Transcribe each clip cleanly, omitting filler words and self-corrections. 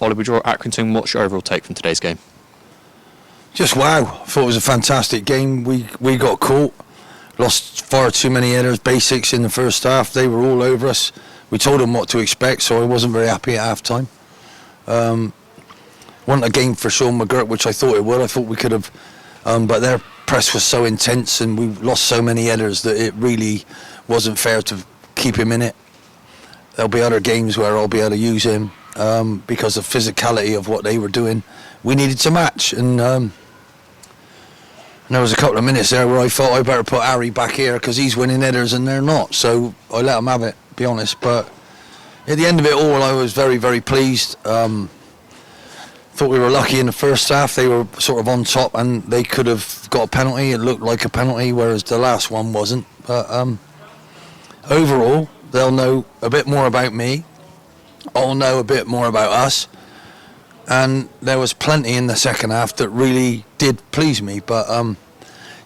Holloway draw at Accrington. What's your overall take from today's game? Just wow. I thought it was a fantastic game. We got caught. Lost far too many errors, basics in the first half. They were all over us. We told them what to expect, so I wasn't very happy at half-time. Wasn't a game for Sean McGirt, which I thought it would. I thought we could have, but their press was so intense and we lost so many headers that it really wasn't fair to keep him in it. There'll be other games where I'll be able to use him because of physicality of what they were doing. We needed to match, and there was a couple of minutes there where I thought I better put Harry back here because he's winning headers and they're not. So I let him have it, be honest. But at the end of it all, I was very, very pleased. Thought we were lucky in the first half. They were sort of on top and they could have got a penalty. It looked like a penalty, whereas the last one wasn't. But overall, they'll know a bit more about me. I'll know a bit more about us. And there was plenty in the second half that really did please me. But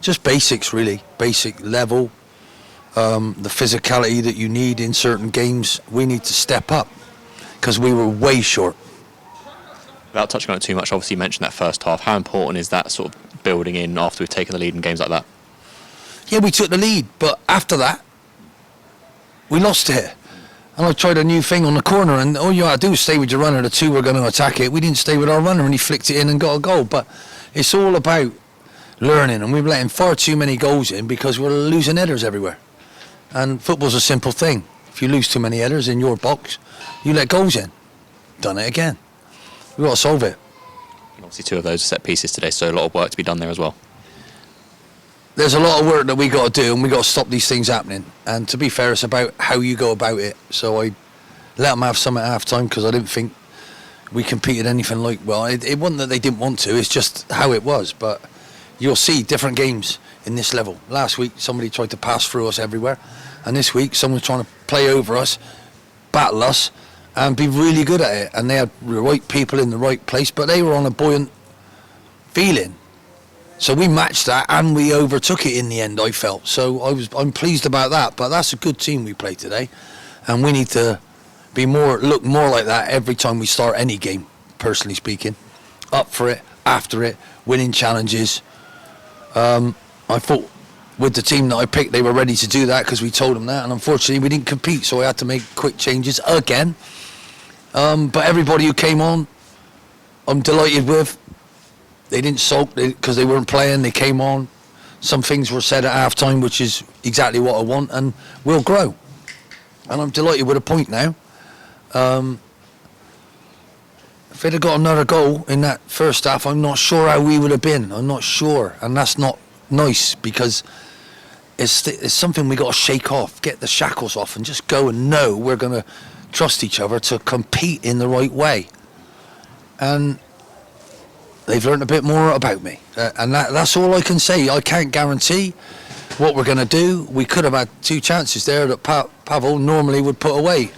just basics, really. Basic level. The physicality that you need in certain games, we need to step up because we were way short. Without touching on it too much, obviously you mentioned that first half. How important is that sort of building in after we've taken the lead in games like that? Yeah, we took the lead, but after that, we lost it. And I tried a new thing on the corner, and all you had to do was stay with your runner. The two were going to attack it. We didn't stay with our runner, and he flicked it in and got a goal. But it's all about learning, and we're letting far too many goals in because we're losing headers everywhere. And football's a simple thing. If you lose too many headers in your box, you let goals in. Done it again. We've got to solve it. And obviously 2 of those are set pieces today, so a lot of work to be done there as well. There's a lot of work that we got to do, and we got to stop these things happening. And to be fair, it's about how you go about it. So I let them have some at half-time because I didn't think we competed anything like... Well, it wasn't that they didn't want to, it's just how it was. But you'll see different games in this level. Last week, somebody tried to pass through us everywhere. And this week, someone's trying to play over us, battle us, and be really good at it. And they had the right people in the right place, but they were on a buoyant feeling. So we matched that and we overtook it in the end, I felt. So I'm pleased about that. But that's a good team we played today. And we need to look more like that every time we start any game, personally speaking. Up for it, after it, winning challenges. I thought with the team that I picked, they were ready to do that because we told them that. And unfortunately, we didn't compete, so I had to make quick changes again. But everybody who came on, I'm delighted with. They didn't sulk because they weren't playing. They came on. Some things were said at half-time, which is exactly what I want, and we'll grow. And I'm delighted with a point now. If they'd have got another goal in that first half, I'm not sure how we would have been. I'm not sure. And that's not nice because it's something we got to shake off, get the shackles off, and just go and know we're going to trust each other to compete in the right way. And they've learned a bit more about me, and that's all I can say. I can't guarantee what we're going to do. We could have had 2 chances there that Pavel normally would put away,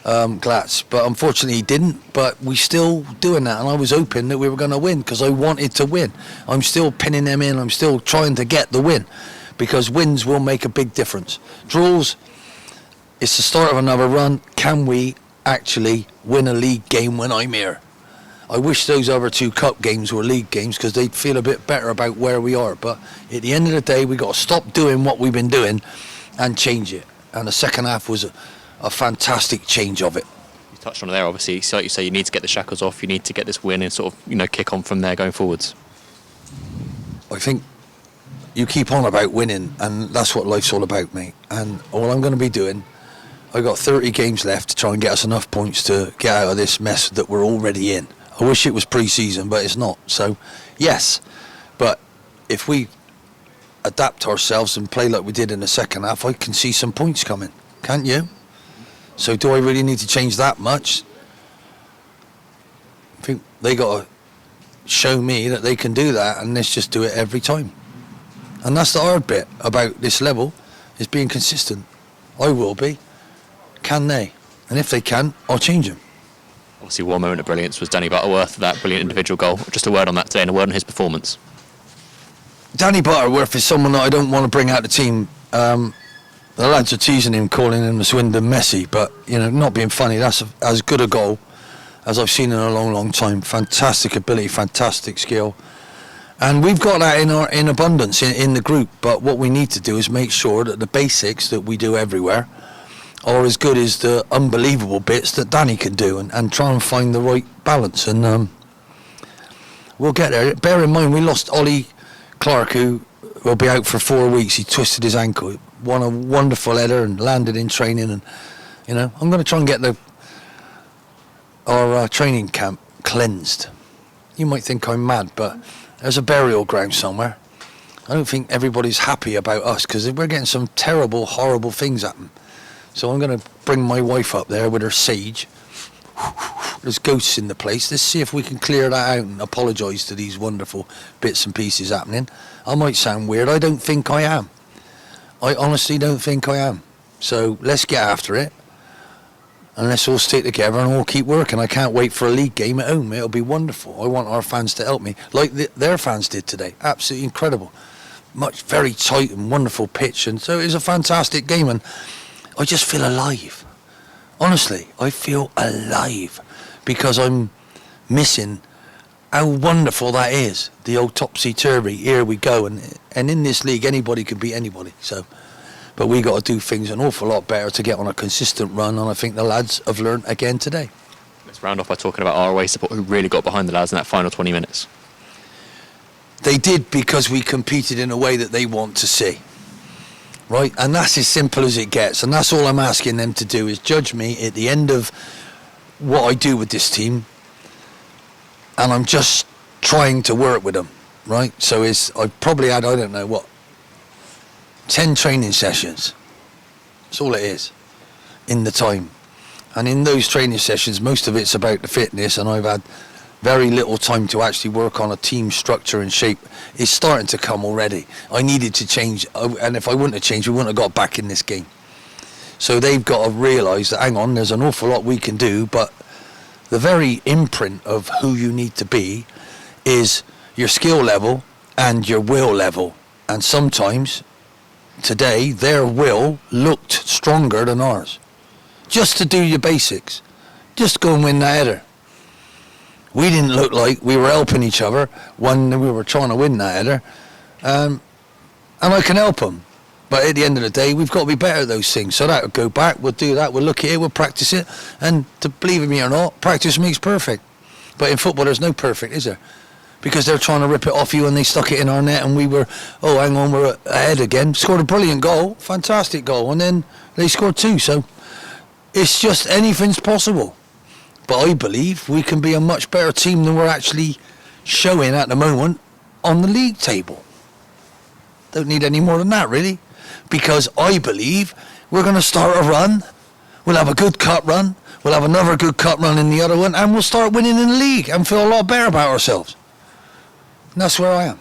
Glatz, but unfortunately he didn't. But we're still doing that, and I was hoping that we were going to win because I wanted to win. I'm still pinning them in. I'm still trying to get the win because wins will make a big difference. Draws, it's the start of another run. Can we actually win a league game when I'm here? I wish those other 2 cup games were league games because they'd feel a bit better about where we are. But at the end of the day, we got to stop doing what we've been doing and change it. And the second half was a fantastic change of it. You touched on it there, obviously. So like you say, you need to get the shackles off. You need to get this win and sort of, kick on from there going forwards. I think you keep on about winning, and that's what life's all about, mate. And all I'm going to be doing, I've got 30 games left to try and get us enough points to get out of this mess that we're already in. I wish it was pre-season, but it's not. So, yes. But if we adapt ourselves and play like we did in the second half, I can see some points coming. Can't you? So do I really need to change that much? I think they got to show me that they can do that, and let's just do it every time. And that's the hard bit about this level, is being consistent. I will be. Can they? And if they can, I'll change them. Obviously, one moment of brilliance was Danny Butterworth, that brilliant individual goal. Just a word on that today and a word on his performance. Danny Butterworth is someone that I don't want to bring out the team. The lads are teasing him, calling him the Swindon Messi, but, not being funny, that's as good a goal as I've seen in a long, long time. Fantastic ability, fantastic skill. And we've got that in abundance in the group, but what we need to do is make sure that the basics that we do everywhere are as good as the unbelievable bits that Danny can do, and try and find the right balance, and we'll get there. Bear in mind, we lost Ollie Clark, who will be out for 4 weeks. He twisted his ankle, won a wonderful header and landed in training, and I'm going to try and get our training camp cleansed. You might think I'm mad, but there's a burial ground somewhere. I don't think everybody's happy about us, because we're getting some terrible, horrible things happen. So I'm going to bring my wife up there with her sage. There's ghosts in the place. Let's see if we can clear that out and apologise to these wonderful bits and pieces happening. I might sound weird. I don't think I am. I honestly don't think I am. So let's get after it. And let's all stick together and all keep working. I can't wait for a league game at home. It'll be wonderful. I want our fans to help me, like their fans did today. Absolutely incredible. Very tight and wonderful pitch. And so it was a fantastic game. And I just feel alive. Honestly, I feel alive, because I'm missing how wonderful that is. The old topsy-turvy, here we go. And in this league, anybody can beat anybody. So, but we got to do things an awful lot better to get on a consistent run, and I think the lads have learned again today. Let's round off by talking about our away support, who really got behind the lads in that final 20 minutes. They did, because we competed in a way that they want to see. Right, and that's as simple as it gets, and that's all I'm asking them to do, is judge me at the end of what I do with this team, and I'm just trying to work with them, right? So I've probably had, I don't know, 10 training sessions. That's all it is, in the time. And in those training sessions, most of it's about the fitness, and I've had very little time to actually work on a team structure and shape. It's starting to come already. I needed to change, and if I wouldn't have changed, we wouldn't have got back in this game. So they've got to realise that, hang on, there's an awful lot we can do, but the very imprint of who you need to be is your skill level and your will level. And sometimes, today, their will looked stronger than ours. Just to do your basics. Just go and win that header. We didn't look like we were helping each other when we were trying to win that header. And I can help them. But at the end of the day, we've got to be better at those things. So that will go back, we'll do that, we'll look at it, we'll practice it. And to believe me or not, practice makes perfect. But in football, there's no perfect, is there? Because they're trying to rip it off you, and they stuck it in our net, and we were, oh, hang on, we're ahead again. Scored a brilliant goal, fantastic goal, and then they scored 2. So it's just anything's possible. But I believe we can be a much better team than we're actually showing at the moment on the league table. Don't need any more than that, really. Because I believe we're going to start a run. We'll have a good cup run. We'll have another good cup run in the other one. And we'll start winning in the league and feel a lot better about ourselves. And that's where I am.